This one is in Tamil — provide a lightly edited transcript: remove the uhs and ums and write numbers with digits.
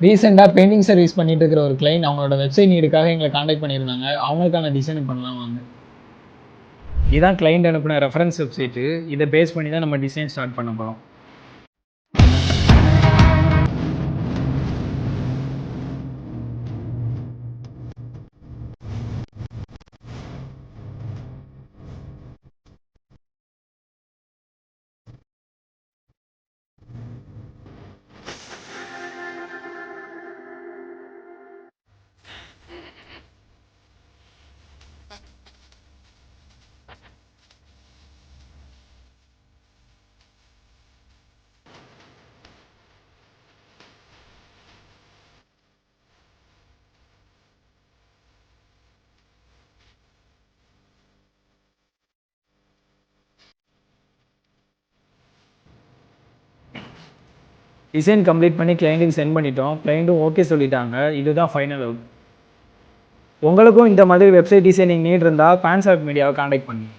ரீசெண்டாக பெயிண்டிங் சர்வீஸ் பண்ணிட்டு இருக்கிற ஒரு கிளைண்ட் அவங்களோட வெப்சைட் நீடுக்காக எங்களை காண்டாக்ட் பண்ணியிருந்தாங்க. அவங்களுக்கான டிசைன் பண்ணலாம் வாங்க. இதுதான் கிளைண்ட் அனுப்பின ரெஃபரன்ஸ் வெப்சைட்டு. இதை பேஸ் பண்ணி தான் நம்ம டிசைன் ஸ்டார்ட் பண்ண போகிறோம். டிசைன் கம்ப்ளீட் பண்ணி கிளைண்ட்டுக்கு சென்ட் பண்ணிட்டோம். கிளைண்ட்டும் ஓகே சொல்லிட்டாங்க. இதுதான் ஃபைனல் அவுட். உங்களுக்கும் இந்த மாதிரி வெப்சைட் டிசைனிங் நீட் இருந்தால் ஃபேன்ஸ் ஆஃப் மீடியாவை காண்டாக்ட் பண்ணுங்கள்.